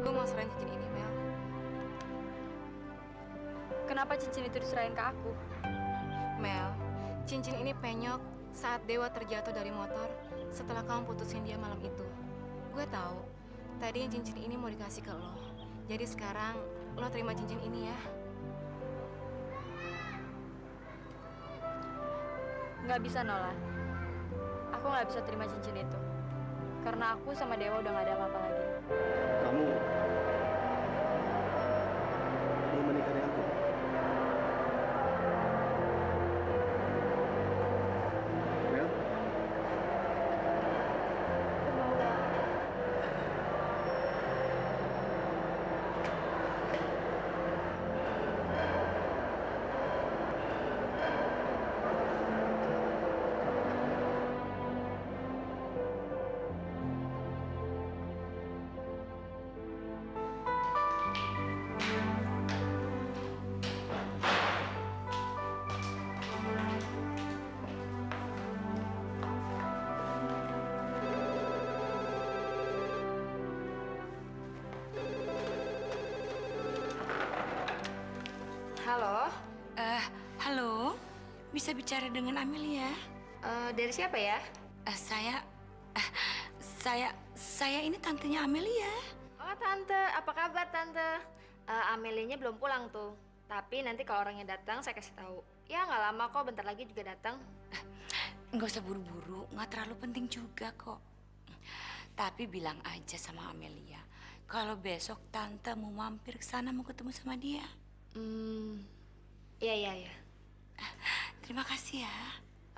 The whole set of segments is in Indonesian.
Gue mau serahin cincin ini, Mel. Kenapa cincin itu diserahin ke aku? Mel, cincin ini penyok saat Dewa terjatuh dari motor setelah kamu putusin dia malam itu. Gue tahu, tadinya cincin ini mau dikasih ke lo. Jadi sekarang lo terima cincin ini ya. Nggak bisa, Nola. Aku nggak bisa terima cincin itu. Karena aku sama Dewa udah nggak ada apa-apa lagi. Kamu mau menikah dengan aku? Mel? Halo, Halo, bisa bicara dengan Amelia? dari siapa ya? Saya ini tantenya Amelia. Oh, Tante. Apa kabar, Tante? Amelianya belum pulang tuh. Tapi nanti kalau orangnya datang, saya kasih tahu. Ya, nggak lama kok. Bentar lagi juga datang. Nggak usah buru-buru, nggak terlalu penting juga kok. Tapi bilang aja sama Amelia, kalau besok Tante mau mampir ke sana mau ketemu sama dia. Iya. Terima kasih ya.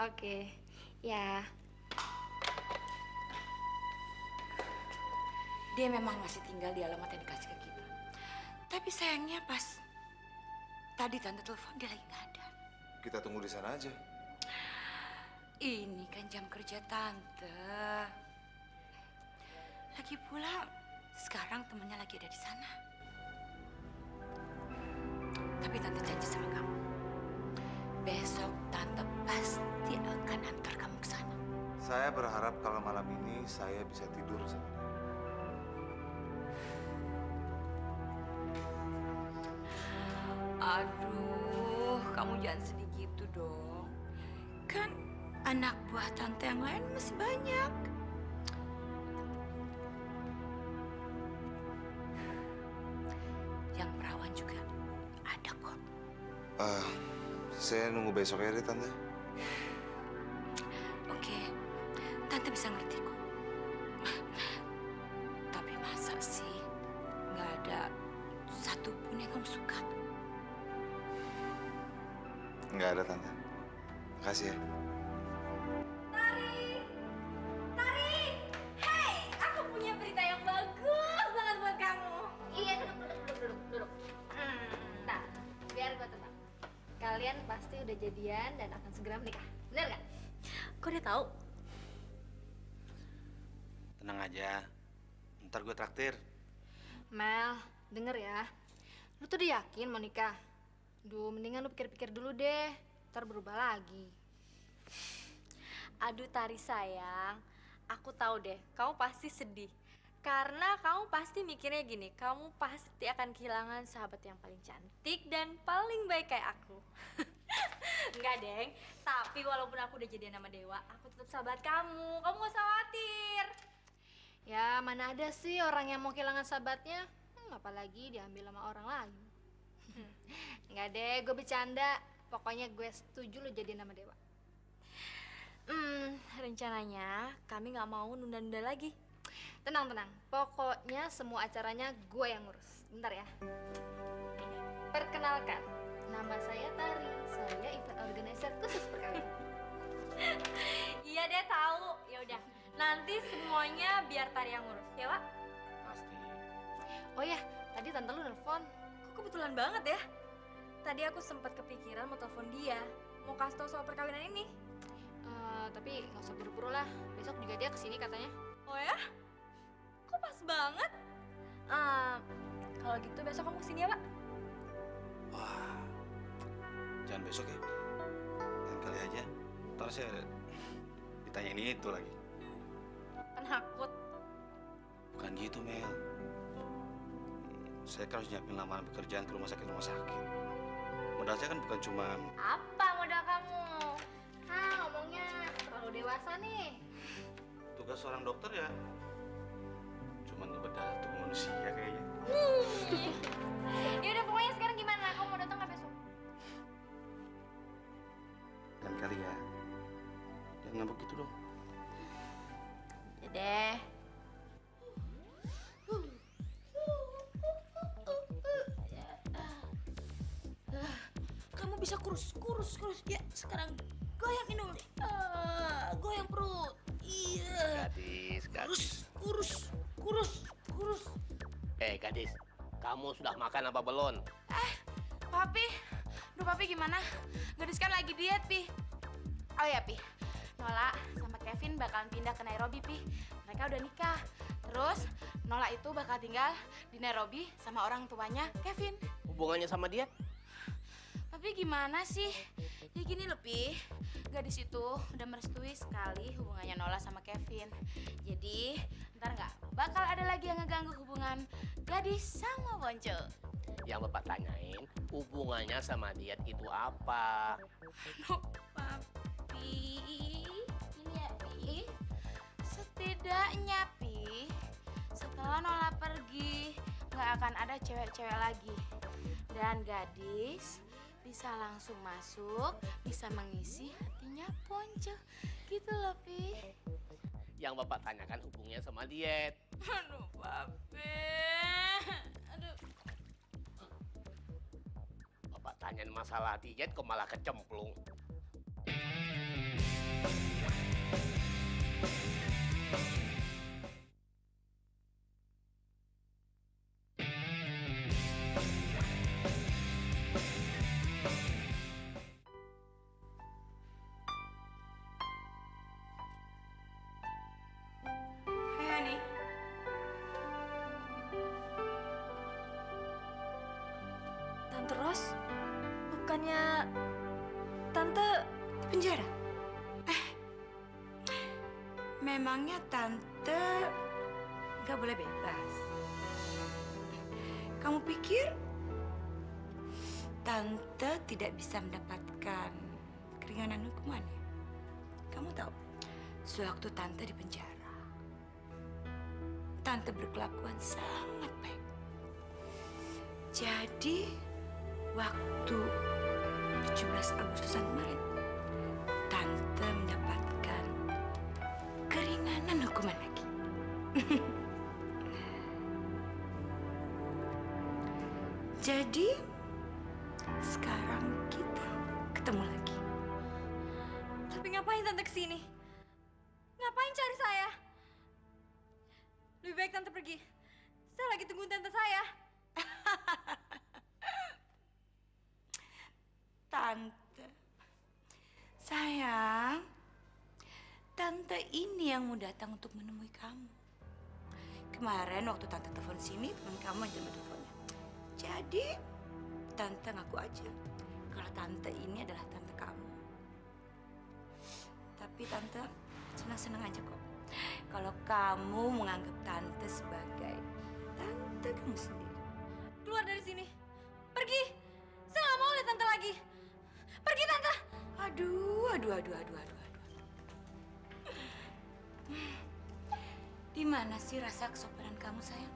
Oke, ya. Dia memang masih tinggal di alamat yang dikasih ke kita. Tapi sayangnya pas tadi Tante telepon dia lagi nggak ada. Kita tunggu di sana aja. Ini kan jam kerja Tante. Lagi pula sekarang temennya lagi ada di sana. Tapi Tante janji sama kamu, besok Tante pasti akan antar kamu ke sana. Saya berharap kalau malam ini saya bisa tidur sama dia. Aduh, kamu jangan sedih gitu dong. Kan anak buah Tante yang lain masih banyak. Yang perawan juga ada kok. Saya nunggu besok ya deh, Tante. Oke, Tante bisa ngerti kok. Tapi masa sih nggak ada satupun yang kamu suka? Nggak ada, Tante. Makasih ya. Tari! Hei, aku punya berita yang bagus banget buat kamu. Iya, duduk. Nah, biar gue tebak. Kalian pasti udah jadian dan akan segera menikah. Bener nggak? Kok dia tahu? Tenang aja. Ntar gue traktir. Mel, denger ya. Lu tuh udah yakin mau nikah? Duh, mendingan lu pikir-pikir dulu deh. Ntar berubah lagi. Aduh Tari sayang, aku tahu deh, kamu pasti sedih. Karena kamu pasti mikirnya gini, kamu pasti akan kehilangan sahabat yang paling cantik dan paling baik kayak aku. Enggak, Deng. Tapi walaupun aku udah jadian sama Dewa, aku tetap sahabat kamu. Kamu gak usah khawatir. Ya, mana ada sih orang yang mau kehilangan sahabatnya? Apalagi diambil sama orang lain. Enggak deh, gue bercanda. Pokoknya gue setuju lo jadian sama Dewa. Rencananya kami nggak mau nunda-nunda lagi. Tenang. Pokoknya semua acaranya gue yang ngurus. Bentar ya. Perkenalkan, Nama saya Tari. Saya event organizer khusus perkawinan. Iya deh tahu. Ya udah. Nanti semuanya biar Tari yang ngurus, ya, Wak? Pasti. Oh ya, tadi tante lu nelfon. Kok kebetulan banget ya? Tadi aku sempat kepikiran mau telepon dia, mau kasih tau soal perkawinan ini. Tapi nggak usah buru-buru lah. Besok juga dia kesini katanya. Oh ya? Kok pas banget? Kalau gitu besok kamu kesini ya, Pak? Wah, jangan besok ya. Lain kali aja. Ntar saya ditanyain itu lagi. Penakut. Bukan gitu, Mel. Saya kan harus nyiapin lamaran pekerjaan ke rumah sakit. Modal saya kan bukan cuma... Apa modal kamu? Ngomongnya terlalu dewasa nih. Tugas seorang dokter ya. Cuma ngebedah tubuh manusia kayaknya. Ya udah pokoknya sekarang gimana? Kamu mau datang nggak besok? Lain kali ya. Jangan ngambek gitu dong. Ya deh. Kamu bisa kurus. Ya, sekarang goyang hidung. Goyang perut. Iya. Gadis. Kurus. Gadis, kamu sudah makan apa belum? Papi, Papi gimana? Gadis kan lagi diet, Pi. Oh ya, Pi. Nola sama Kevin bakalan pindah ke Nairobi, Pi. Mereka udah nikah. Terus Nola itu bakal tinggal di Nairobi sama orang tuanya Kevin. Hubungannya sama dia? Papi gimana sih? Ya gini loh, Pi. Gadis itu udah merestui sekali hubungannya Nola sama Kevin. Jadi ntar nggak bakal ada lagi yang ngeganggu hubungan gadis sama Bonco. Yang Bapak tanyain, hubungannya sama diet itu apa? Aduh, Papi. Ini ya, Pi. Setidaknya, Pi, setelah Nola pergi, nggak akan ada cewek-cewek lagi. Dan gadis bisa langsung masuk, bisa mengisi hatinya Ponco. Gitu loh, Pi. Yang Bapak tanyakan hubungannya sama diet. Aduh, Papi. Aduh. Bapak tanyain masalah diet kok malah kecemplung. Hai, Hani. Tante Ros, bukannya Tante Di penjara? Memangnya Tante nggak boleh bebas? Kamu pikir Tante tidak bisa mendapatkan keringanan hukumannya? Kamu tahu, sewaktu Tante di penjara, Tante berkelakuan sangat baik. Jadi, waktu 17 Agustusan kemarin, Tante mendapatkan keringanan hukuman lagi. Jadi, sekarang kita ketemu lagi. Tapi ngapain Tante kesini? Ngapain cari saya? Lebih baik Tante pergi. Saya lagi tungguin Tante saya. Tante, sayang, Tante ini yang mau datang untuk menemui kamu. Kemarin waktu Tante telepon sini, teman kamu yang terima teleponnya. Jadi, Tante ngaku aja kalau Tante ini adalah Tante kamu. Tapi Tante senang-senang aja kok kalau kamu menganggap Tante sebagai Tante kamu sendiri. Keluar dari sini. Pergi. Saya nggak mau lihat Tante lagi. Pergi Tante. Aduh. Di mana sih rasa kesopanan kamu, sayang?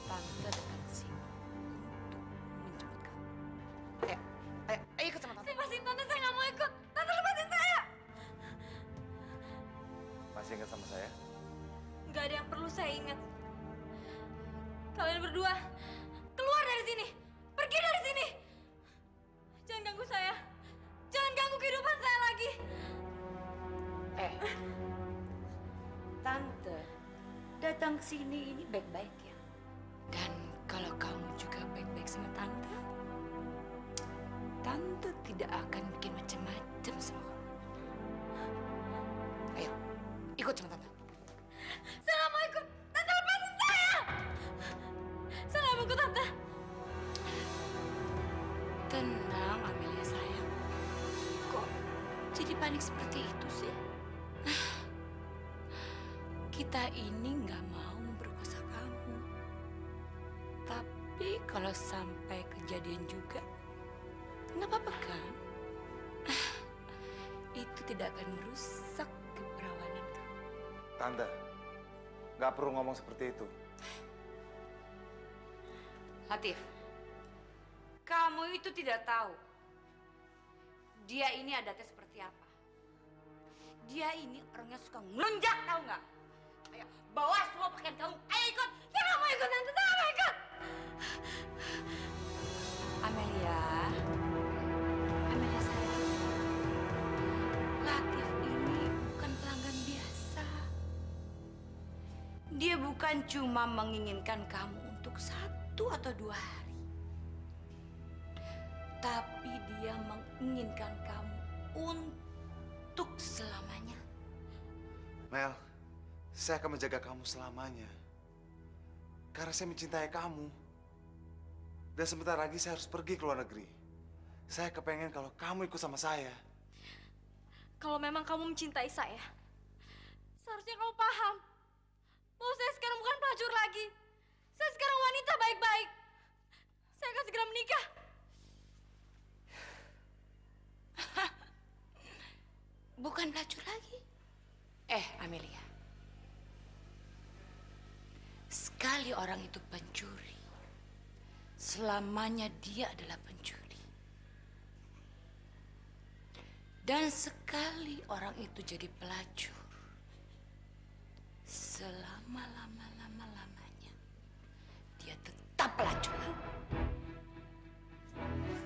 Tante datang ke sini untuk menjemput kamu. Ayo ikut sama Tante. Lepasin Tante, saya nggak mau ikut. Tante lepasin saya. masih ingat sama saya? Nggak ada yang perlu saya ingat. Kalian berdua, keluar dari sini. Pergi dari sini. Jangan ganggu saya. Jangan ganggu kehidupan saya lagi. Tante datang ke sini ini baik-baik ya. Dan kalau kamu juga baik-baik sama Tante, Tante tidak akan bikin macam-macam sama kamu. Ayo, ikut sama Tante. Saya nggak mau ikut. Tante, lepasin saya. Saya nggak mau ikut, Tante. Tenang, Amelia sayang. Kok jadi panik seperti itu sih? Kita ini nggak mau memperkosa kamu. Tapi kalau sampai kejadian juga, nggak apa-apa kan? Itu tidak akan merusak keperawanan kamu. Tante, nggak perlu ngomong seperti itu. Latif, kamu itu tidak tahu dia ini adatnya seperti apa. Dia ini orangnya suka ngelunjak, tahu nggak? Ayo, bawa semua pakaian kamu. Ayo ikut. Saya nggak mau ikut, Tante. Saya nggak mau ikut. Amelia, Amelia sayang. Latif ini bukan pelanggan biasa. Dia bukan cuma menginginkan kamu untuk 1 atau 2 hari. Tapi dia menginginkan kamu untuk selamanya. Mel, saya akan menjaga kamu selamanya. Karena saya mencintai kamu. Dan sebentar lagi saya harus pergi ke luar negeri. Saya kepengen kalau kamu ikut sama saya. Kalau memang kamu mencintai saya, seharusnya kamu paham bahwa saya sekarang bukan pelacur lagi. Saya sekarang wanita baik-baik. Saya akan segera menikah. Bukan pelacur lagi. Amelia. Sekali orang itu pencuri, selamanya dia adalah pencuri. Dan sekali orang itu jadi pelacur, selama-lamanya dia tetap pelacur.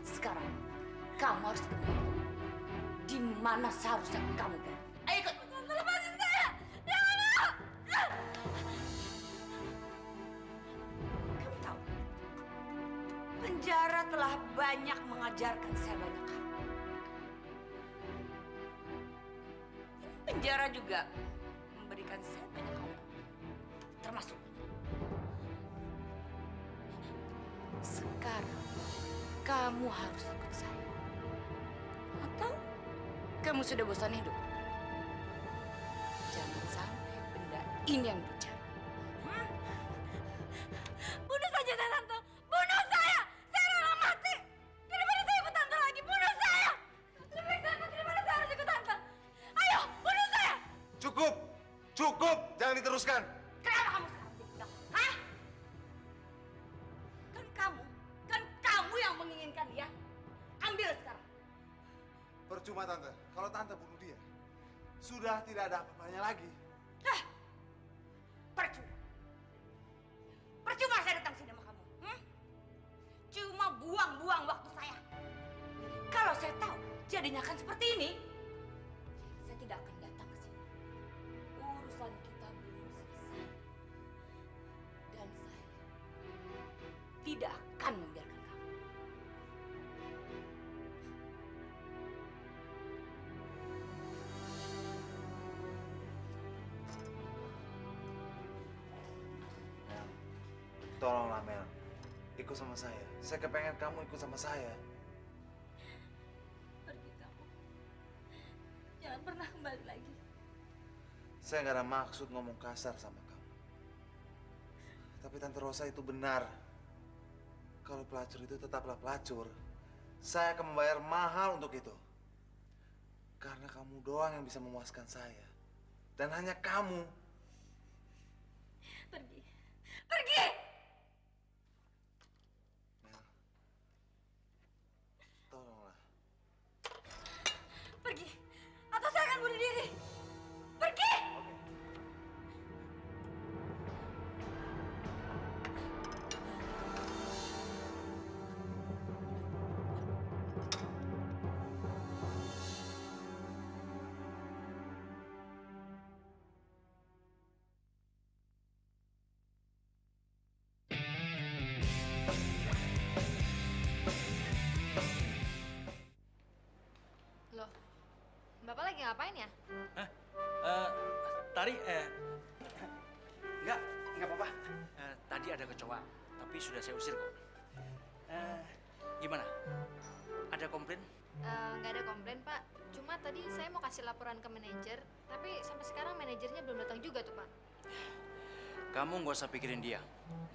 Sekarang kamu harus kembali. Di mana seharusnya kamu berada? Ayo ikut. Lepasin saya. Jangan mau. Kamu tahu, penjara telah banyak mengajarkan saya banyak hal. Penjara juga memberikan saya banyak hal, termasuk sekarang kamu harus ikut saya. Atau kamu sudah bosan hidup? Jangan sampai benda ini yang bicara. Bunuh saja saya, Tante. Bunuh saya. Saya rela mati. Daripada saya ikut Tante lagi. Bunuh saya. Lebih baik saya mati daripada saya harus ikut Tante. Ayo, bunuh saya. Cukup! Cukup! Jangan diteruskan! Kenapa kamu sekarang tidak? Hah? Kan kamu yang menginginkan dia. Ambil sekarang. Percuma, Tante. Kalau Tante bunuh dia, sudah tidak ada apa-apanya lagi. Percuma. Percuma saya datang sini sama kamu. Cuma buang-buang waktu saya. Kalau saya tahu jadinya akan seperti ini, saya tidak akan datang ke sini. Urusan kita belum selesai. Dan saya tidak akan membiarkan kamu. Tolonglah, Mel. Ikut sama saya. Saya kepengen kamu ikut sama saya. Pergi kamu. Jangan pernah kembali lagi. Saya nggak ada maksud ngomong kasar sama kamu. Tapi Tante Rosa itu benar. Kalau pelacur itu tetaplah pelacur. Saya akan membayar mahal untuk itu. Karena kamu doang yang bisa memuaskan saya. Dan hanya kamu. Pergi. Pergi! Mel. Tolonglah. Pergi. Atau saya akan bunuh diri. Pergi! Oke. lagi ngapain ya? Hah? Tari, enggak apa-apa. Tadi ada kecoa, tapi sudah saya usir kok. Gimana? Ada komplain? Nggak ada komplain, Pak. Cuma tadi saya mau kasih laporan ke manajer, tapi sampai sekarang manajernya belum datang juga tuh, Pak. Kamu nggak usah pikirin dia.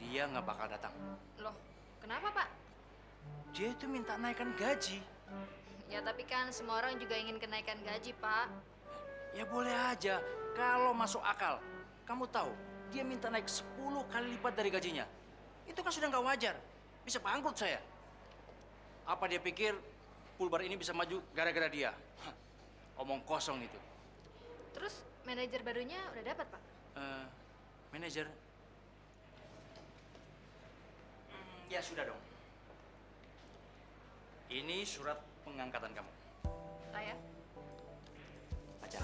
Dia nggak bakal datang. Loh, kenapa, Pak? Dia itu minta naikkan gaji. Ya, tapi kan semua orang juga ingin kenaikan gaji, Pak. Ya boleh aja, kalau masuk akal. Kamu tahu, dia minta naik 10 kali lipat dari gajinya. Itu kan sudah nggak wajar. Bisa bangkrut saya. Apa dia pikir Pulbar ini bisa maju gara-gara dia? Hah, omong kosong itu. Terus manajer barunya udah dapat, Pak? Manajer? Ya sudah dong. Ini surat pengangkatan kamu. Ya. Baca.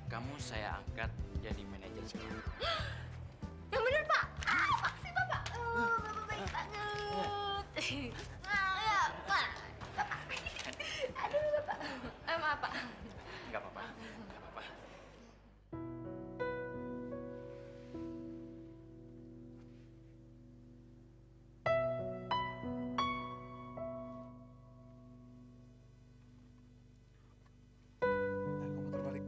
Kamu saya angkat jadi manajer sekarang. Yang bener, Pak. Makasih, Bapak. Bapak baik banget. Ya, Pak. Bapak. Aduh, Bapak. Maaf, Pak. Nggak apa-apa, nggak apa-apa. Nah, kamu terbalik.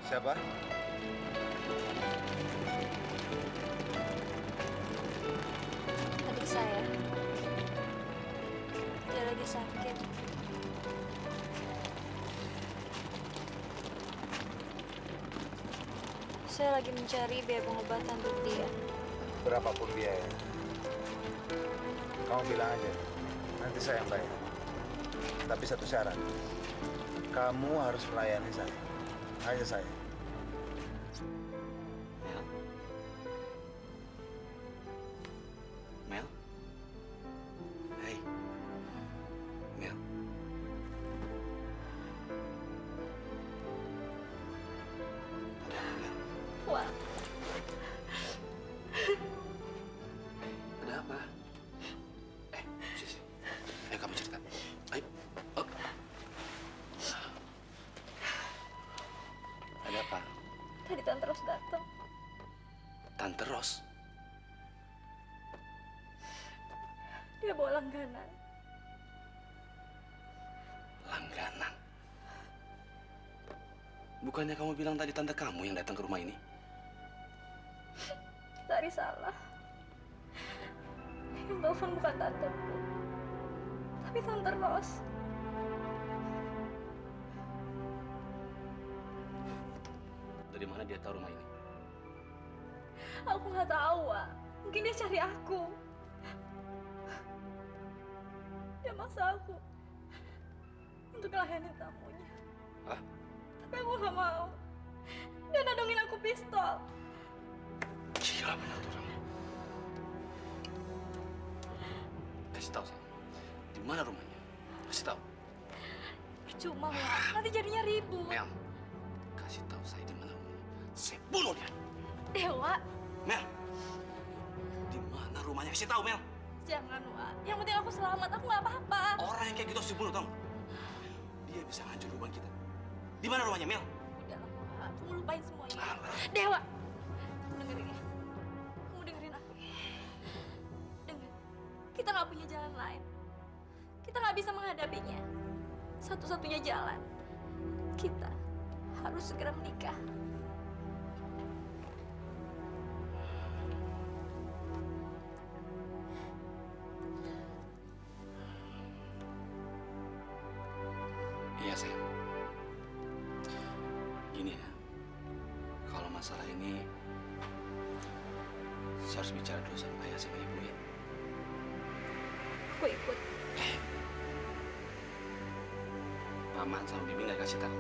Siapa? Adik saya. Dia lagi sakit. Saya lagi mencari biaya pengobatan untuk dia. Berapapun biaya. Kamu bilang aja. Nanti saya yang bayar. Tapi satu syarat. Kamu harus melayani saya. Hanya saya. Mel? Mel? Hei. Mel? Ada apa, Mel? Wah, Ada apa? Sisi. Ayo kamu cerita. Ayo. Oh. Ada apa? tadi Tante Ros datang. Tante Ros? Dia bawa langganan. Langganan? Bukannya kamu bilang tadi tante kamu yang datang ke rumah ini? Tari salah. Yang telepon bukan tanteku, tapi Tante Ros. Dari mana dia tahu rumah ini? Aku nggak tahu, Wak. Mungkin dia cari aku. Dia maksa aku untuk ngelayanin tamunya. Hah? Tapi aku nggak mau. Dia nodongin aku pistol. Gila benar tuh orang. Kasih tahu saya. Di mana rumahnya? Kasih tahu. Cuma, Wak. Nanti jadinya ribut. Mel, kasih tahu saya di mana rumahnya. Saya bunuh dia. Dewa, Mel, di mana rumahnya? Kasih tahu, Mel. jangan, Wak. Yang penting aku selamat. Aku nggak apa-apa. Orang yang kayak gitu harus dibunuh, tau nggak? Dia bisa hancur rumah kita. Di mana rumahnya, Mel? Udahlah, Wak. Kamu lupain semuanya. Ah, Dewa, kamu dengerin ya. Kamu dengerin aku. Dengar, kita nggak punya jalan lain. Kita nggak bisa menghadapinya. Satu-satunya jalan, kita harus segera menikah. Iya, sayang. Gini ya. masalah ini saya harus bicara dulu sama ayah sama ibu ya. Aku ikut. Mama sama Bibi nggak kasih tahu.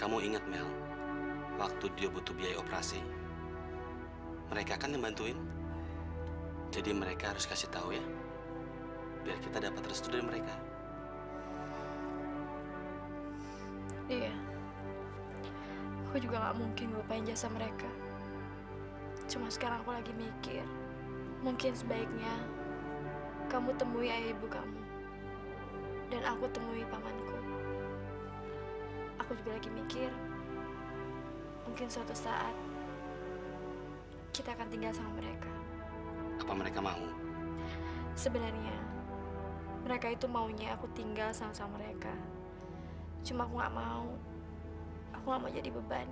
Kamu ingat Mel, waktu dia butuh biaya operasi, mereka kan yang bantuin. Jadi mereka harus kasih tahu ya, biar kita dapat restu dari mereka. Iya. Aku juga nggak mungkin lupain jasa mereka. Cuma sekarang aku lagi mikir, mungkin sebaiknya kamu temui ayah ibu kamu. Dan aku temui pamanku. Aku juga lagi mikir, mungkin suatu saat kita akan tinggal sama mereka. Apa mereka mau? Sebenarnya, mereka itu maunya aku tinggal sama mereka. Cuma aku nggak mau. Aku nggak mau jadi beban.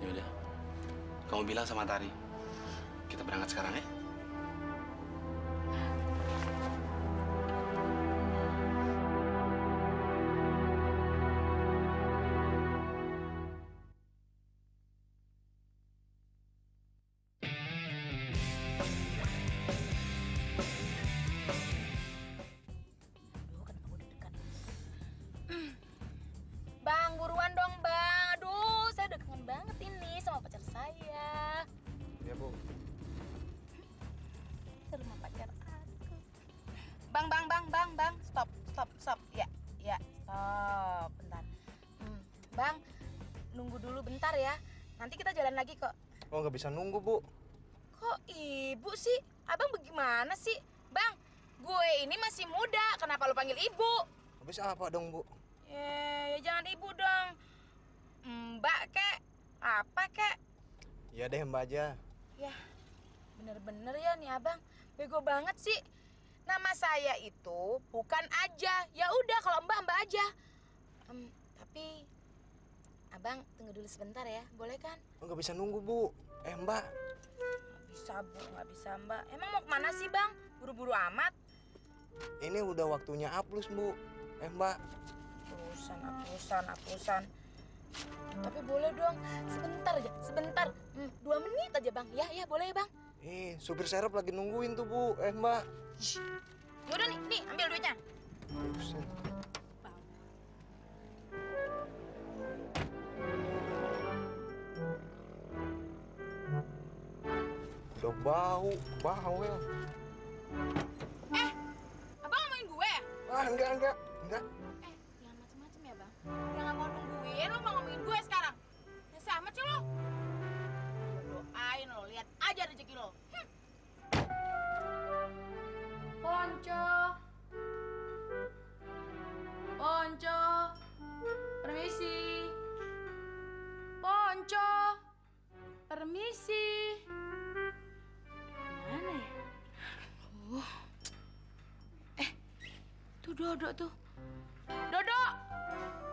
Yaudah, kamu bilang sama Tari. Kita berangkat sekarang ya? Bang, buruan dong, Bang. Aduh, saya udah kangen banget ini sama pacar saya. Ya, Bu. Rumah pacar aku. Bang. Stop. Ya, stop. Bentar. Bang, nunggu dulu bentar ya. Nanti kita jalan lagi kok. Oh, nggak bisa nunggu, Bu. Kok ibu sih? Abang bagaimana sih? Bang, gue ini masih muda. Kenapa lu panggil ibu? Habis apa dong, Bu? Ya jangan ibu dong. Mbak kek, apa kek? Ya deh, Mbak aja. Ya, bener-bener ya nih abang. Bego banget sih. Nama saya itu bukan Aja. Ya udah kalau mbak aja. Tapi abang tunggu dulu sebentar ya, boleh kan? Oh, nggak bisa nunggu, Bu. Mbak. Nggak bisa bu, nggak bisa mbak. Emang mau kemana sih bang? Buru-buru amat. Ini udah waktunya hapus, Bu. Mbak. Hapusan. Tapi boleh dong, sebentar. 2 menit aja bang. Ya boleh bang. Supir serep lagi nungguin tuh, Bu. Mbak. Yaudah nih ambil duitnya. Buset. Udah bau ya. Abang ngomongin gue ya? Enggak. Jangan macem-macem ya bang. Dia nggak mau nungguin, lo mau ngomongin gue sekarang. Ya sama sih lo. Doain lo, lihat aja rezeki lo. Ponco, permisi. Mana ya? Tuh Dodo tuh. Dodo!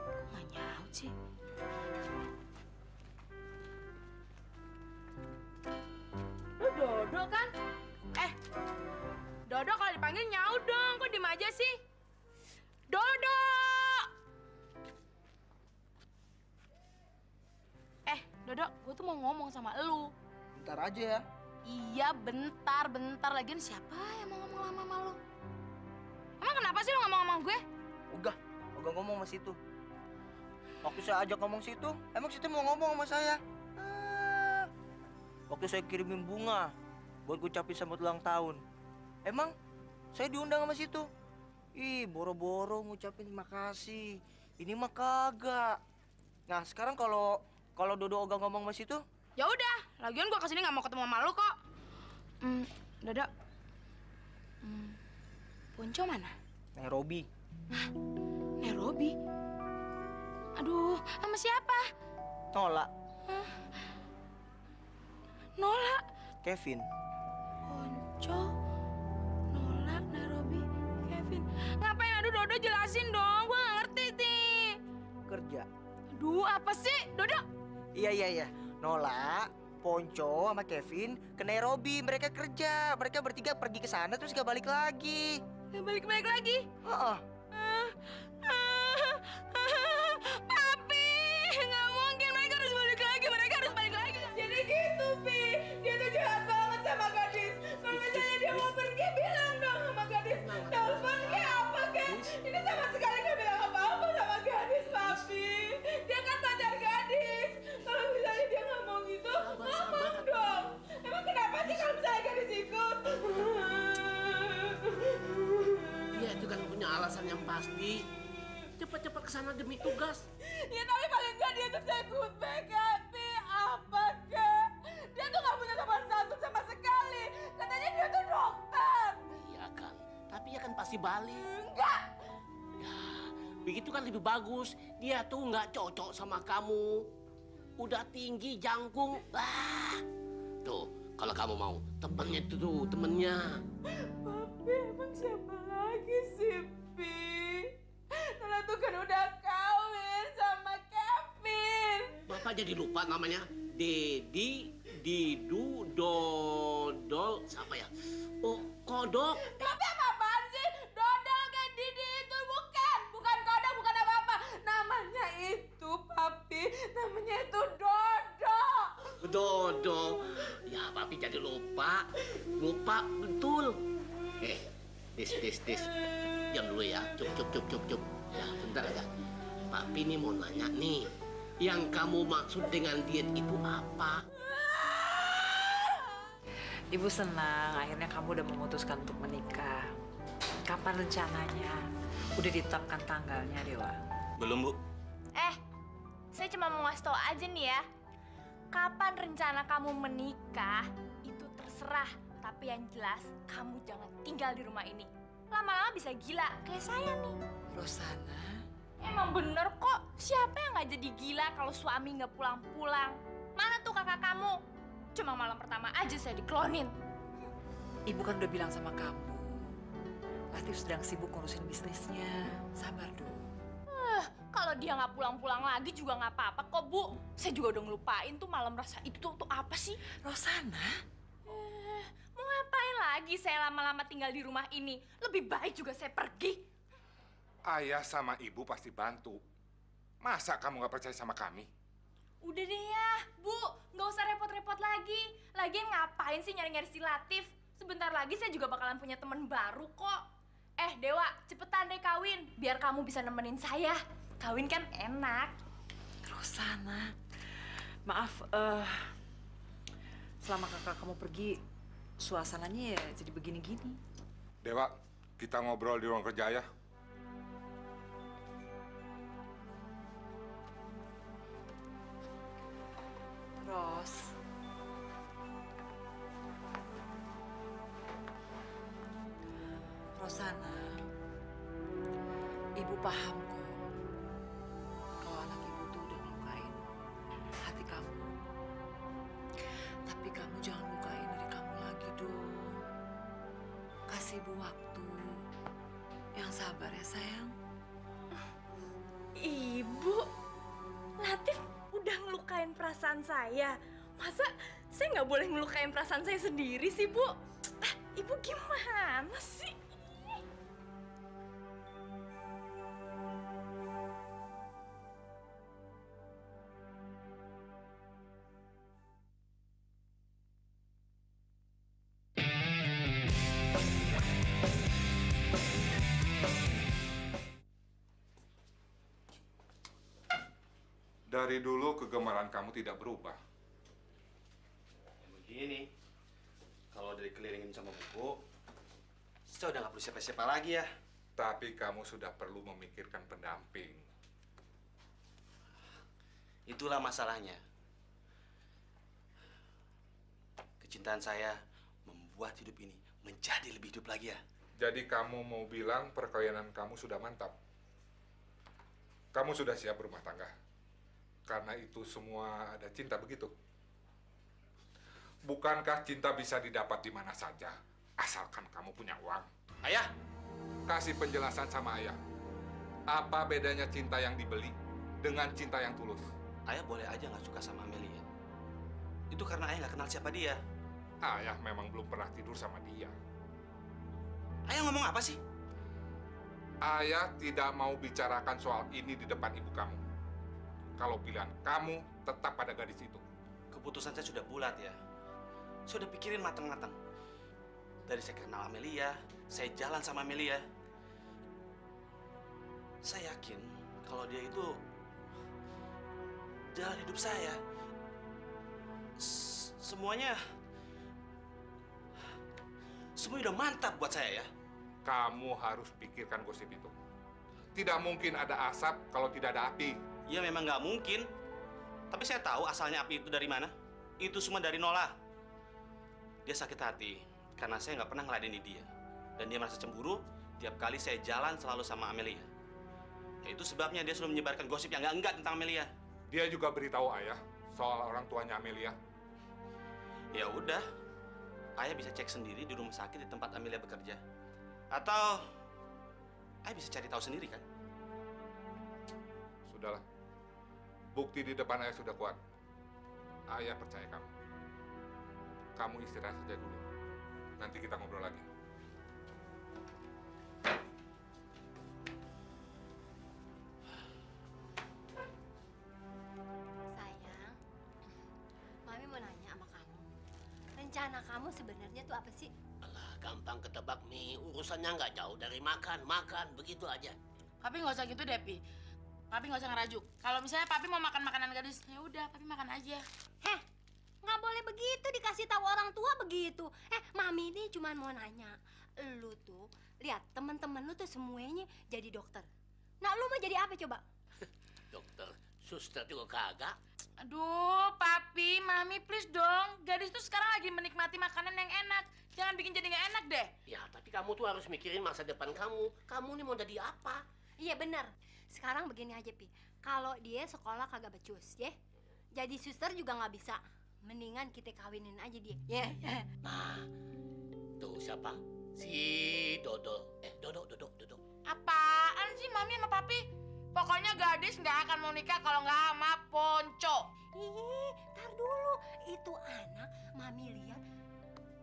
Kok nggak nyaut sih? Lu Dodo kan? Dodo kalau dipanggil nyaut dong. Kok diem aja sih? Dodo! Dodo, gue tuh mau ngomong sama elu. Bentar aja ya. Iya, bentar. Lagian siapa yang mau ngomong lama sama lu? Emang kenapa sih lu ngomong sama gue? Ogah ngomong sama situ. Waktu saya ajak ngomong situ, emang situ mau ngomong sama saya. Waktu saya kirimin bunga buat ngucapin selamat ulang tahun, emang saya diundang sama situ. Boro-boro ngucapin terima kasih. Ini mah kagak. Nah, sekarang kalau Dodo Ogah ngomong sama situ, Ya udah, lagian gue kesini nggak mau ketemu sama lu kok. Dodo. Ponco mana? Nairobi. Nairobi? Aduh, sama siapa? Nola. Nola? Kevin. Ponco, Nola, Nairobi, Kevin. Ngapain? Aduh, Dodo jelasin dong. Gue nggak ngerti nih. Kerja. Aduh, apa sih? Dodo? Iya. Nola, Ponco, sama Kevin ke Nairobi. Mereka kerja. Mereka bertiga pergi ke sana terus gak balik lagi. Balik lagi? Heeh. pasti. Cepat-cepat ke sana demi tugas. Ya tapi paling nggak dia tuh jago kan, Pi. Apa kek? Dia tuh nggak punya sopan santun sama sekali. Katanya dia tuh dokter. Iya kan, tapi ya kan pasti balik. Enggak. Ya, begitu kan lebih bagus. Dia tuh nggak cocok sama kamu. Udah tinggi, jangkung. Tuh, kalau kamu mau, temennya itu tuh, temennya. Papi, emang siapa lagi sih, Pi? Nona tuh kan udah kawin sama Kevin. Bapak jadi lupa namanya. Dedi, Didu, Dodol, siapa ya? Oh, Kodok. Tapi apa-apaan sih? Dodol kayak Didi itu bukan kodok, bukan apa-apa. Namanya itu, Papi, namanya itu Dodo. Dodo. Ya, papi jadi lupa. Lupa, betul. Dis. Diam dulu ya. Cup. Ya, sebentar aja. Papi nih mau nanya nih. Yang kamu maksud dengan diet itu apa? Ibu senang akhirnya kamu udah memutuskan untuk menikah. Kapan rencananya? Udah ditetapkan tanggalnya, Dewa? Belum, Bu. Saya cuma mau ngasih tau aja nih ya. Kapan rencana kamu menikah, itu terserah. Tapi yang jelas, kamu jangan tinggal di rumah ini. Lama-lama bisa gila, kayak saya nih. Rosana? Emang bener kok, siapa yang nggak jadi gila kalau suami nggak pulang-pulang? Mana tuh kakak kamu? Cuma malam pertama aja saya diklonin. Ibu kan udah bilang sama kamu. Latif sedang sibuk ngurusin bisnisnya. Sabar dulu. Kalau dia nggak pulang-pulang lagi juga nggak apa-apa kok, Bu. Saya juga udah ngelupain tuh malam rasa itu tuh apa sih? Rosana? Mau ngapain lagi saya lama-lama tinggal di rumah ini? Lebih baik juga saya pergi. Ayah sama ibu pasti bantu. Masa kamu nggak percaya sama kami? Udah deh ya, Bu. Nggak usah repot-repot lagi. Lagian ngapain sih nyari-nyari si Latif? Sebentar lagi saya juga bakalan punya teman baru kok. Dewa, cepetan deh kawin. Biar kamu bisa nemenin saya. Kawin kan enak. Rosana, maaf, selama kakak kamu pergi, suasananya ya jadi begini-gini. Dewa, kita ngobrol di ruang kerja ya. Ros. Rosana, ibu paham kok kalau anak ibu tuh udah melukain hati kamu. Tapi kamu jangan lukain diri kamu lagi dong. Kasih ibu waktu yang sabar ya sayang. Ibu, Latif udah ngelukain perasaan saya. Masa saya nggak boleh ngelukain perasaan saya sendiri sih, Bu? Ibu gimana sih? Dari dulu kegemaran kamu tidak berubah. Begini, kalau dari kelilingin sama buku, saya udah nggak perlu siapa-siapa lagi ya. Tapi kamu sudah perlu memikirkan pendamping. Itulah masalahnya. Kecintaan saya membuat hidup ini menjadi lebih hidup lagi ya. Jadi kamu mau bilang perkawinan kamu sudah mantap? Kamu sudah siap berumah tangga? Karena itu semua ada cinta begitu. Bukankah cinta bisa didapat di mana saja, asalkan kamu punya uang? Ayah! Kasih penjelasan sama ayah. Apa bedanya cinta yang dibeli dengan cinta yang tulus? Ayah boleh aja nggak suka sama Amelia. Itu karena ayah nggak kenal siapa dia. Ayah memang belum pernah tidur sama dia. Ayah ngomong apa sih? Ayah tidak mau bicarakan soal ini di depan ibu kamu. Kalau pilihan kamu tetap pada gadis itu. Keputusan saya sudah bulat ya. Saya udah pikirin matang-matang. Dari saya kenal Amelia, saya jalan sama Amelia. Saya yakin kalau dia itu jalan hidup saya. Semuanya udah mantap buat saya ya. Kamu harus pikirkan gosip itu. Tidak mungkin ada asap kalau tidak ada api. Ya memang nggak mungkin. Tapi saya tahu asalnya api itu dari mana. Itu semua dari Nola. Dia sakit hati karena saya nggak pernah ngeladeni dia. Dan dia merasa cemburu tiap kali saya jalan selalu sama Amelia. Ya, itu sebabnya dia selalu menyebarkan gosip yang enggak tentang Amelia. Dia juga beritahu ayah soal orang tuanya Amelia. Ya udah, ayah bisa cek sendiri di rumah sakit di tempat Amelia bekerja. Atau ayah bisa cari tahu sendiri kan? Sudahlah. Bukti di depan ayah sudah kuat. Ayah percaya kamu. Kamu istirahat saja dulu. Nanti kita ngobrol lagi. Sayang, Mami mau nanya sama kamu. Rencana kamu sebenarnya tuh apa sih? Alah, gampang ketebak nih. Urusannya nggak jauh dari makan, begitu aja. Papi nggak usah gitu deh, Pi. Papi nggak usah ngerajuk. Kalau misalnya Papi mau makan makanan gadis, ya udah, Papi makan aja. Heh, nggak boleh begitu dikasih tahu orang tua begitu. Mami ini cuma mau nanya. Lu tuh, lihat teman-teman lu tuh semuanya jadi dokter. Nah, lu mau jadi apa coba? Dokter, suster juga kagak. Aduh, Papi, Mami, please dong. Gadis tuh sekarang lagi menikmati makanan yang enak. Jangan bikin jadi nggak enak deh. Ya, tapi kamu tuh harus mikirin masa depan kamu. Kamu nih mau jadi apa? Iya benar. Sekarang begini aja, Pi. Kalau dia sekolah kagak becus, ya. Jadi suster juga nggak bisa. Mendingan kita kawinin aja dia, ya. Nah, tuh siapa? Si Dodo. Dodo. Apaan sih Mami sama Papi? Pokoknya gadis nggak akan mau nikah kalau nggak sama Ponco. Ih, tar dulu. Itu anak Mami lihat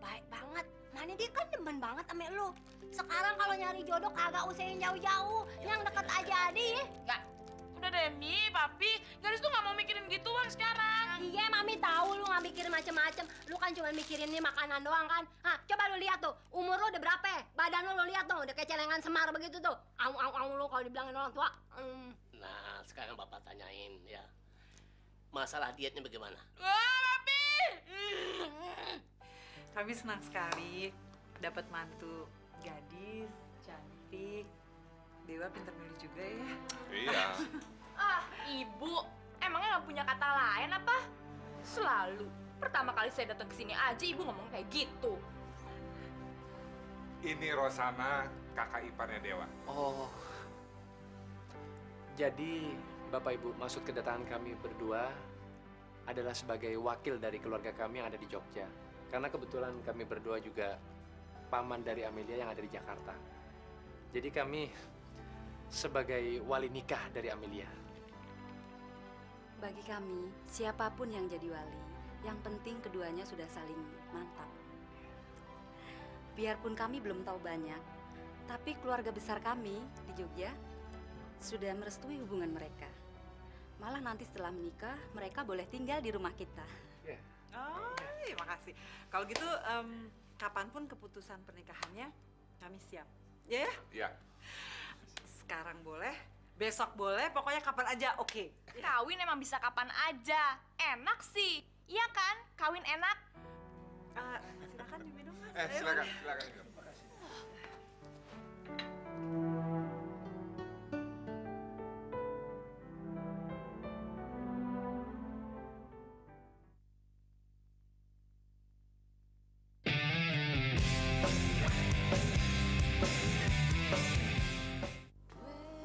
baik banget. Mana dia kan demen banget sama lu. Sekarang kalau nyari jodoh kagak usah yang jauh-jauh. Yang deket aja deh. Nggak. Udah deh, Mi, Papi. Gadis tuh nggak mau mikirin gituan sekarang. Iya, Mami tahu lu nggak mikirin macem-macem. Lu kan cuma mikirin nih makanan doang kan. Hah, coba lu lihat tuh. Umur lu udah berapa? Badan lu lihat tuh. Udah kayak celengan semar begitu tuh. Au lu kalau dibilangin orang tua. Nah, sekarang Bapak tanyain ya. Masalah dietnya bagaimana? Wah, Papi! Kami senang sekali dapat mantu gadis, cantik. Dewa pintar milih juga ya. Iya. Ibu, emangnya nggak punya kata lain apa? Selalu. Pertama kali saya datang ke sini aja ibu ngomong kayak gitu. Ini Rosana, kakak iparnya Dewa. Oh. Jadi, Bapak Ibu, maksud kedatangan kami berdua adalah sebagai wakil dari keluarga kami yang ada di Jogja. Karena kebetulan kami berdua juga paman dari Amelia yang ada di Jakarta. Jadi kami sebagai wali nikah dari Amelia. Bagi kami, siapapun yang jadi wali, yang penting keduanya sudah saling mantap. Biarpun kami belum tahu banyak, tapi keluarga besar kami di Jogja sudah merestui hubungan mereka. Malah nanti setelah menikah, mereka boleh tinggal di rumah kita. Oh, iya, makasih. Kalau gitu, kapanpun keputusan pernikahannya, kami siap. Ya? Iya. Sekarang boleh, besok boleh, pokoknya kapan aja oke. Kawin emang bisa kapan aja. Enak sih. Iya kan? Kawin enak. Silakan diminum, Mas. Silakan.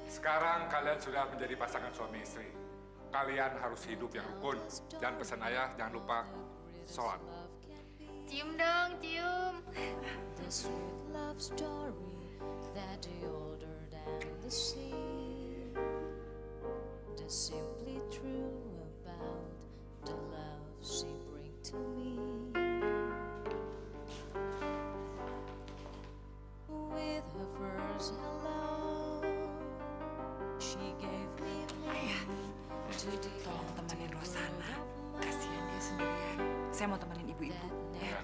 Sekarang kalian sudah menjadi pasangan suami istri. Kalian harus hidup yang rukun. Dan pesan ayah, jangan lupa sholat. Cium dong, cium. The sweet love story that older than the sea. The simply true about the love she bring to me. With her first hello, she gave me meaning to the Tolong temenin Rosana. Kasihan dia sendirian. Saya mau temenin ibu-ibu. Ya.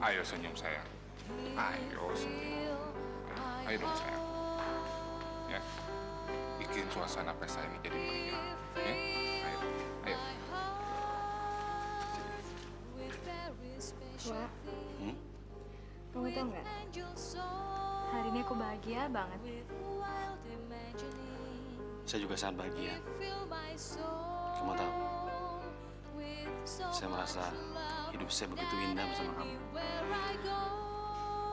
Ayo senyum sayang. Ayo senyum. Ayo dong sayang. Ya. Bikin suasana pesta ini jadi meriah. Ya. Ayo. Wak, Hmm? kamu tau nggak? Hari ini aku bahagia banget. Saya juga sangat bahagia. Kamu tahu, saya merasa hidup saya begitu indah bersama kamu.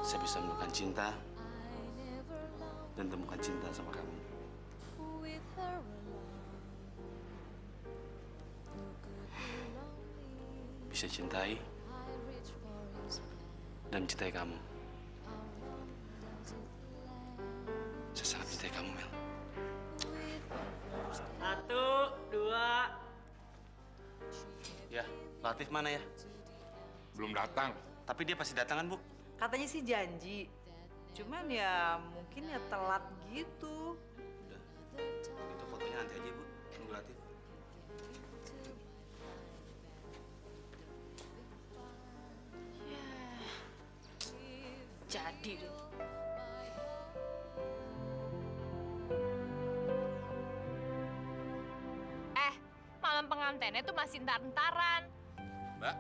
Saya bisa menemukan cinta dan temukan cinta sama kamu. Bisa cintai dan mencintai kamu. Saya sangat mencintai kamu, Mel. 1, 2. Ya, Latif mana ya? Belum datang. Tapi dia pasti datang kan, Bu? Katanya sih janji. Cuman ya mungkin ya telat gitu. Itu fotonya nanti aja, Bu. Tunggu Latif. Jadi deh. Malam pengantinnya tuh masih entar-entaran. Mbak,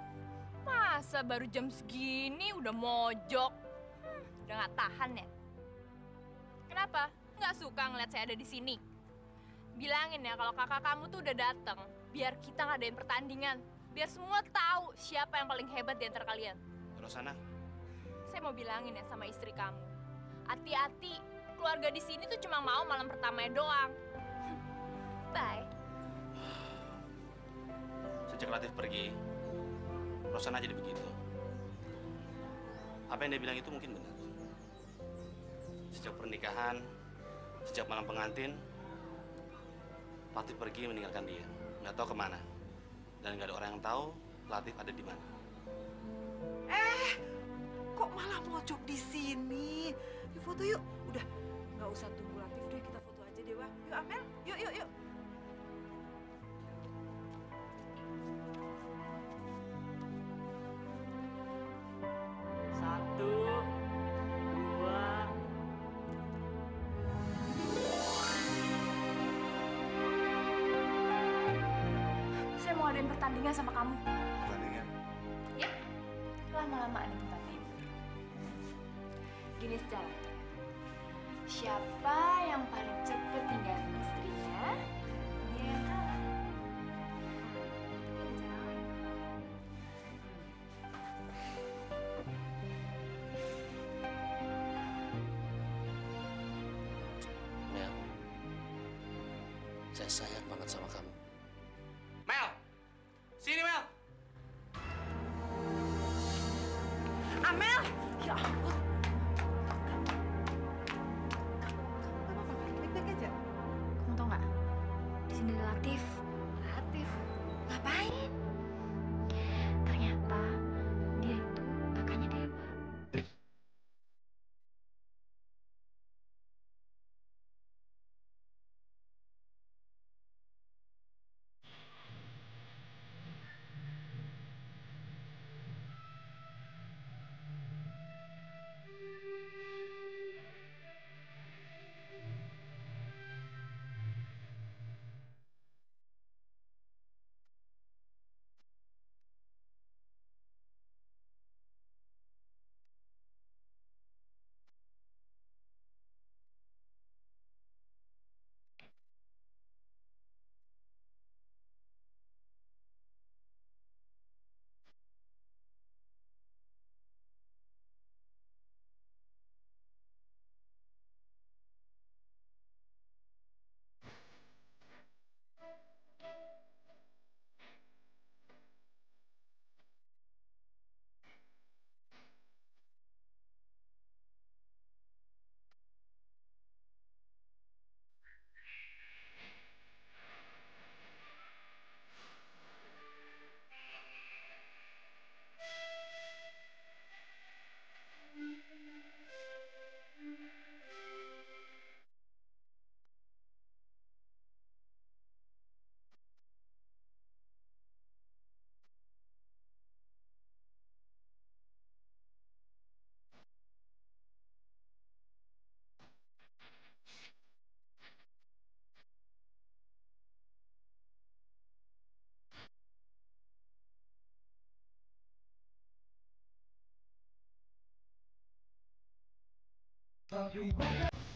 Masa baru jam segini udah mojok? Udah nggak tahan ya? Kenapa? Nggak suka ngeliat saya ada di sini? Bilangin ya kalau kakak kamu tuh udah datang, biar kita ngadain pertandingan. Biar semua tahu siapa yang paling hebat di antara kalian. Rosana. Saya mau bilangin ya sama istri kamu. Hati-hati, keluarga di sini tuh cuma mau malam pertamanya doang. Bye. Sejak Latif pergi, Rosana jadi begitu. Apa yang dia bilang itu mungkin benar. Sejak pernikahan, sejak malam pengantin, Latif pergi meninggalkan dia. Nggak tahu kemana. Dan nggak ada orang yang tahu Latif ada di mana. Kok malah mojok di sini? Yuk foto yuk. Udah, nggak usah tunggu Latif deh, kita foto aja deh, Wak. Yuk Amel, yuk yuk yuk. Saya mau adain pertandingan sama kamu. Pertandingan? Ya, lama-lamaan itu tapi. Gini secara. Siapa yang paling cepet ninggalin istrinya, dia yang kalah. Mel, saya sayang banget sama kamu. Mel! Sini, Mel! Amel! Ya ampun. Baik-baik aja. Kamu tau nggak? Di sini ada Latif. Latif? Ngapain? Ternyata dia itu kakaknya Dewa. love you.